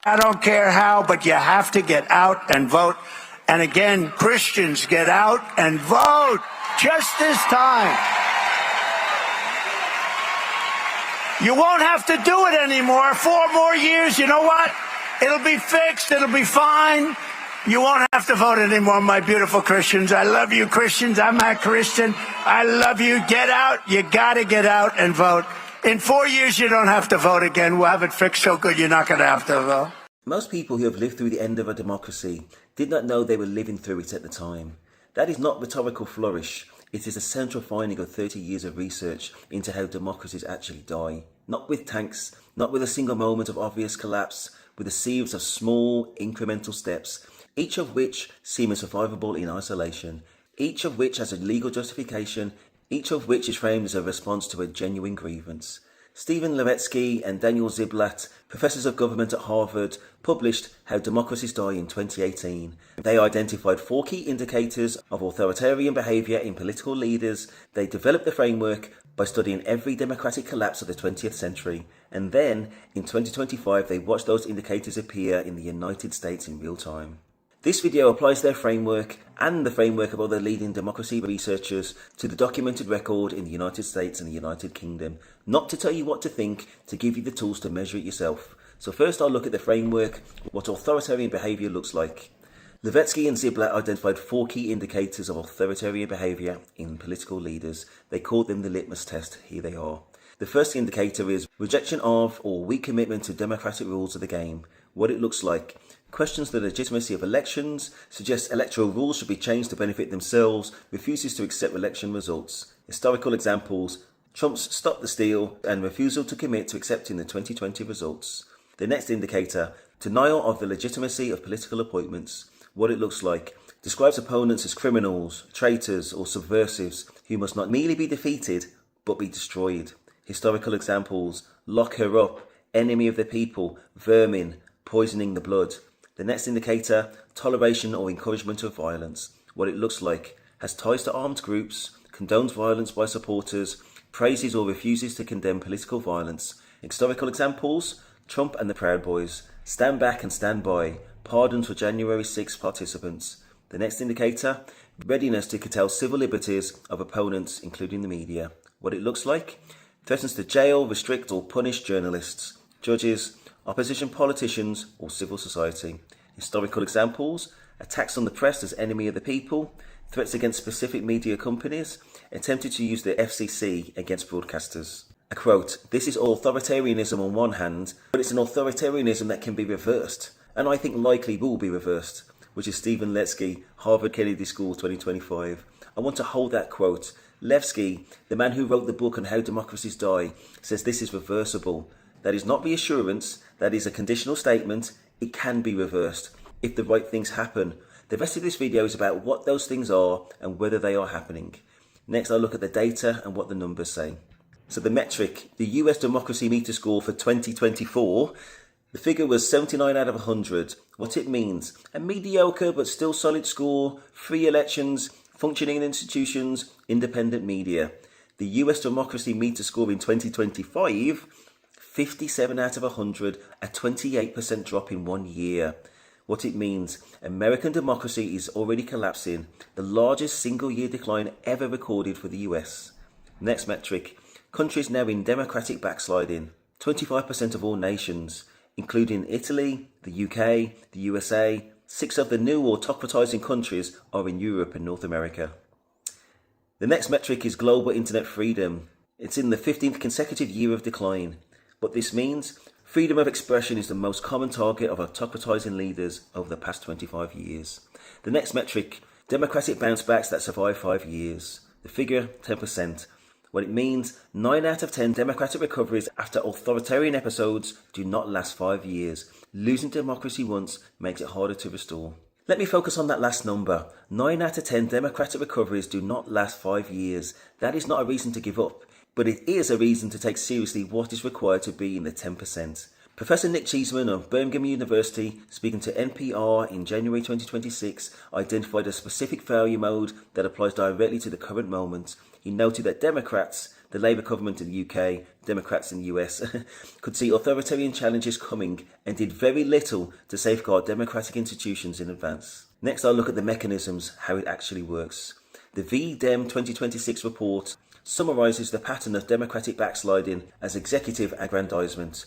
I don't care how, but you have to get out and vote. And again, Christians, get out and vote just this time. You won't have to do it anymore. 4 more years, you know what? It'll be fixed. It'll be fine. You won't have to vote anymore, my beautiful Christians. I love you, Christians. I'm a Christian. I love you. Get out. You got to get out and vote. In 4 years, you don't have to vote again. We'll have it fixed so good you're not going to have to vote. Most people who have lived through the end of a democracy did not know they were living through it at the time. That is not rhetorical flourish. It is a central finding of 30 years of research into how democracies actually die. Not with tanks, not with a single moment of obvious collapse, with a series of small, incremental steps, each of which seem survivable in isolation, each of which has a legal justification, each of which is framed as a response to a genuine grievance. Stephen Levitsky and Daniel Ziblatt, professors of government at Harvard, published How Democracies Die in 2018. They identified 4 key indicators of authoritarian behaviour in political leaders. They developed the framework by studying every democratic collapse of the 20th century. And then, in 2025, they watched those indicators appear in the United States in real time. This video applies their framework and the framework of other leading democracy researchers to the documented record in the United States and the United Kingdom, not to tell you what to think, to give you the tools to measure it yourself. So first I'll look at the framework, what authoritarian behaviour looks like. Levitsky and Ziblatt identified 4 key indicators of authoritarian behaviour in political leaders. They called them the litmus test. Here they are. The first indicator is rejection of or weak commitment to democratic rules of the game. What it looks like. Questions the legitimacy of elections, suggests electoral rules should be changed to benefit themselves, refuses to accept election results. Historical examples, Trump's Stop the Steal and refusal to commit to accepting the 2020 results. The next indicator, denial of the legitimacy of political appointments. What it looks like, describes opponents as criminals, traitors or subversives who must not merely be defeated but be destroyed. Historical examples, lock her up, enemy of the people, vermin, poisoning the blood. The next indicator, toleration or encouragement of violence. What it looks like, has ties to armed groups, condones violence by supporters, praises or refuses to condemn political violence. Historical examples, Trump and the Proud Boys, stand back and stand by, pardons for January 6 participants. The next indicator, readiness to curtail civil liberties of opponents, including the media. What it looks like, threatens to jail, restrict or punish journalists, judges, opposition politicians or civil society. Historical examples, attacks on the press as enemy of the people, threats against specific media companies, attempted to use the FCC against broadcasters. A quote, this is authoritarianism on one hand, but it's an authoritarianism that can be reversed, and I think likely will be reversed, which is Stephen Levitsky, Harvard Kennedy School 2025. I want to hold that quote. Levitsky, the man who wrote the book on how democracies die, says this is reversible. That is not reassurance, that is a conditional statement. It can be reversed if the right things happen. The rest of this video is about what those things are and whether they are happening. Next, I'll look at the data and what the numbers say. So the metric, the US Democracy Meter Score for 2024, the figure was 79 out of 100. What it means, a mediocre but still solid score, free elections, functioning institutions, independent media. The US Democracy Meter Score in 2025, 57 out of 100, a 28% drop in 1 year. What it means, American democracy is already collapsing, the largest single year decline ever recorded for the US. Next metric, countries now in democratic backsliding, 25% of all nations, including Italy, the UK, the USA. 6 of the new autocratizing countries are in Europe and North America. The next metric is global internet freedom. It's in the 15th consecutive year of decline. What this means, freedom of expression is the most common target of autocratizing leaders over the past 25 years. The next metric, democratic bounce backs that survive 5 years. The figure, 10%. What it means, 9 out of 10 democratic recoveries after authoritarian episodes do not last 5 years. Losing democracy once makes it harder to restore. Let me focus on that last number. 9 out of 10 democratic recoveries do not last 5 years. That is not a reason to give up, but it is a reason to take seriously what is required to be in the 10%. Professor Nick Cheeseman of Birmingham University, speaking to NPR in January 2026, identified a specific failure mode that applies directly to the current moment. He noted that Democrats, the Labour government in the UK, Democrats in the US, could see authoritarian challenges coming and did very little to safeguard democratic institutions in advance. Next, I'll look at the mechanisms, how it actually works. The V-Dem 2026 report summarises the pattern of democratic backsliding as executive aggrandisement,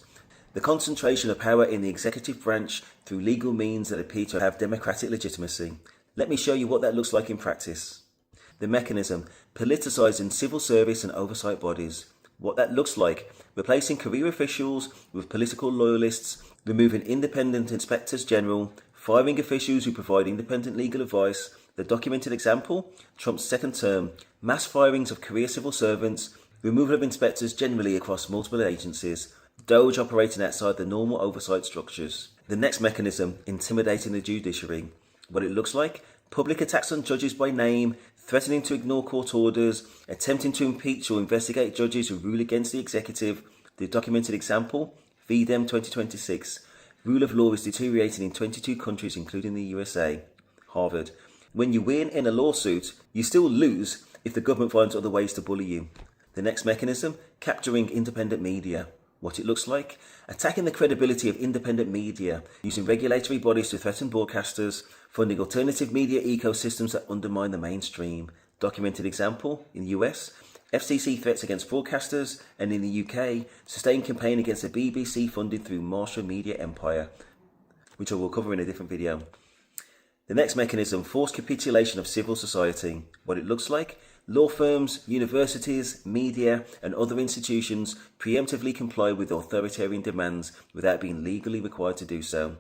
the concentration of power in the executive branch through legal means that appear to have democratic legitimacy. Let me show you what that looks like in practice. The mechanism, politicising civil service and oversight bodies. What that looks like, replacing career officials with political loyalists, removing independent inspectors general, firing officials who provide independent legal advice. The documented example, Trump's second term, mass firings of career civil servants, removal of inspectors generally across multiple agencies, Doge operating outside the normal oversight structures. The next mechanism, intimidating the judiciary. What it looks like, public attacks on judges by name, threatening to ignore court orders, attempting to impeach or investigate judges who rule against the executive. The documented example, V-Dem 2026. Rule of law is deteriorating in 22 countries including the USA. Harvard. When you win in a lawsuit, you still lose if the government finds other ways to bully you. The next mechanism, capturing independent media. What it looks like, attacking the credibility of independent media, using regulatory bodies to threaten broadcasters, funding alternative media ecosystems that undermine the mainstream. Documented example, in the US, FCC threats against broadcasters, and in the UK, sustained campaign against the BBC funded through Marshall Media Empire, which I will cover in a different video. The next mechanism, forced capitulation of civil society. What it looks like, law firms, universities, media and other institutions preemptively comply with authoritarian demands without being legally required to do so.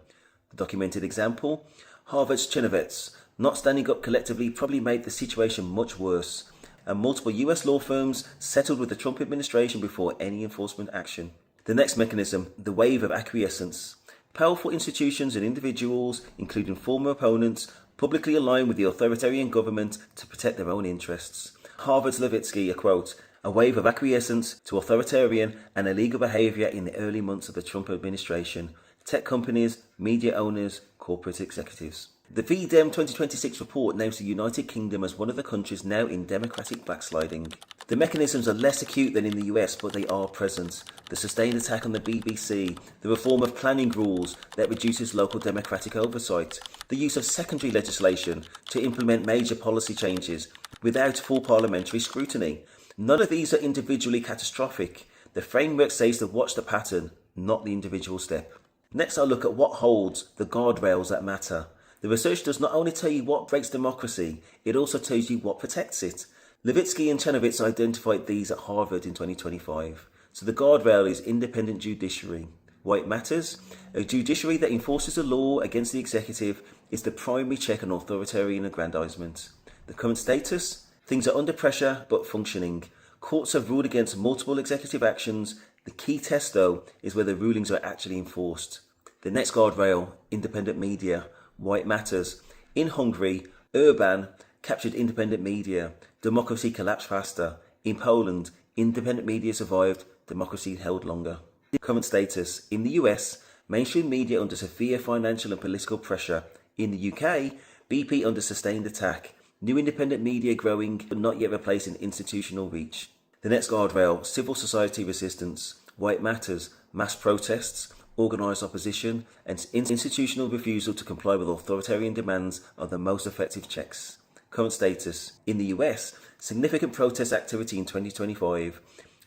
The documented example, Harvard's Chenovets, not standing up collectively probably made the situation much worse, and multiple US law firms settled with the Trump administration before any enforcement action. The next mechanism, the wave of acquiescence. Powerful institutions and individuals, including former opponents, publicly align with the authoritarian government to protect their own interests. Harvard's Levitsky, a quote, a wave of acquiescence to authoritarian and illegal behaviour in the early months of the Trump administration. Tech companies, media owners, corporate executives. The V-Dem 2026 report names the United Kingdom as one of the countries now in democratic backsliding. The mechanisms are less acute than in the US, but they are present. The sustained attack on the BBC, the reform of planning rules that reduces local democratic oversight, the use of secondary legislation to implement major policy changes without full parliamentary scrutiny. None of these are individually catastrophic. The framework says to watch the pattern, not the individual step. Next, I'll look at what holds the guardrails that matter. The research does not only tell you what breaks democracy, it also tells you what protects it. Levitsky and Ziblatt identified these at Harvard in 2025. So the guardrail is independent judiciary. Why it matters? A judiciary that enforces the law against the executive is the primary check on authoritarian aggrandisement. The current status? Things are under pressure but functioning. Courts have ruled against multiple executive actions. The key test, though, is whether rulings are actually enforced. The next guardrail, independent media. Why it matters. In Hungary, Orbán captured independent media. Democracy collapsed faster. In Poland, independent media survived. Democracy held longer. Current status. In the US, mainstream media under severe financial and political pressure. In the UK, BP under sustained attack. New independent media growing but not yet replacing institutional reach. The next guardrail, civil society resistance. Why it matters. Mass protests, organised opposition and institutional refusal to comply with authoritarian demands are the most effective checks. Current status. In the US, significant protest activity in 2025.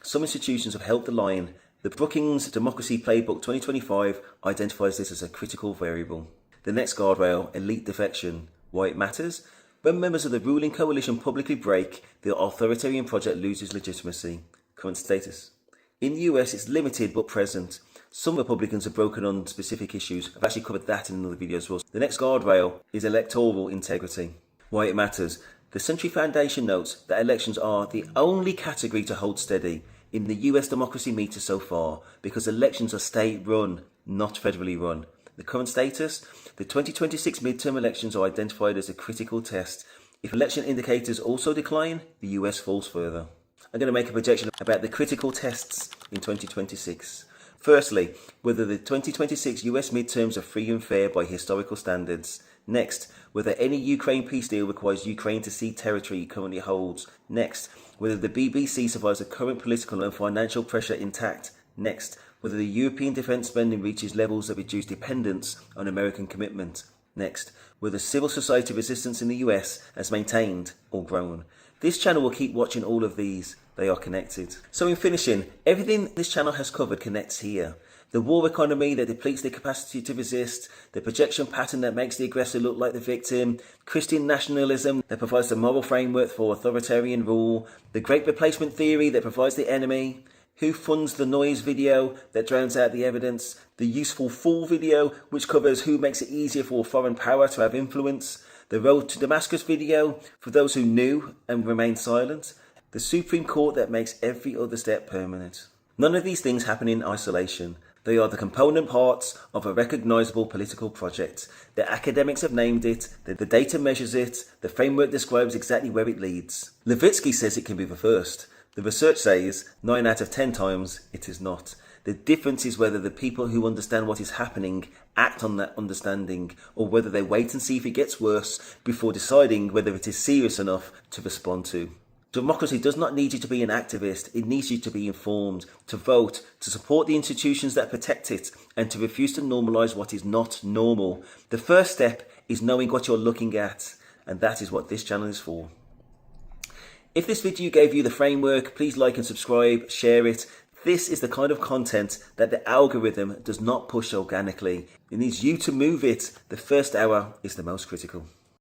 Some institutions have held the line. The Brookings Democracy Playbook 2025 identifies this as a critical variable. The next guardrail, elite defection. Why it matters? When members of the ruling coalition publicly break, the authoritarian project loses legitimacy. Current status. In the US, it's limited but present. Some Republicans have broken on specific issues. I've actually covered that in another video as well. The next guardrail is electoral integrity. Why it matters. The Century Foundation notes that elections are the only category to hold steady in the US democracy meter so far because elections are state-run, not federally run. The current status, the 2026 midterm elections are identified as a critical test. If election indicators also decline, the US falls further. I'm going to make a projection about the critical tests in 2026. Firstly, whether the 2026 US midterms are free and fair by historical standards. Next, whether any Ukraine peace deal requires Ukraine to cede territory it currently holds. Next, whether the BBC survives the current political and financial pressure intact. Next, whether the European defence spending reaches levels that reduce dependence on American commitment. Next, whether civil society resistance in the US has maintained or grown. This channel will keep watching all of these. They are connected. So in finishing, everything this channel has covered connects here. The war economy that depletes the capacity to resist, the projection pattern that makes the aggressor look like the victim, Christian nationalism that provides the moral framework for authoritarian rule, the great replacement theory that provides the enemy, who funds the noise video that drowns out the evidence, the useful fool video which covers who makes it easier for a foreign power to have influence, the road to Damascus video for those who knew and remained silent, the Supreme Court that makes every other step permanent. None of these things happen in isolation. They are the component parts of a recognisable political project. The academics have named it, the data measures it, the framework describes exactly where it leads. Levitsky says it can be reversed. The research says 9 out of 10 times it is not. The difference is whether the people who understand what is happening act on that understanding, or whether they wait and see if it gets worse before deciding whether it is serious enough to respond to. Democracy does not need you to be an activist, it needs you to be informed, to vote, to support the institutions that protect it, and to refuse to normalise what is not normal. The first step is knowing what you're looking at, and that is what this channel is for. If this video gave you the framework, please like and subscribe, share it. This is the kind of content that the algorithm does not push organically. It needs you to move it. The first hour is the most critical.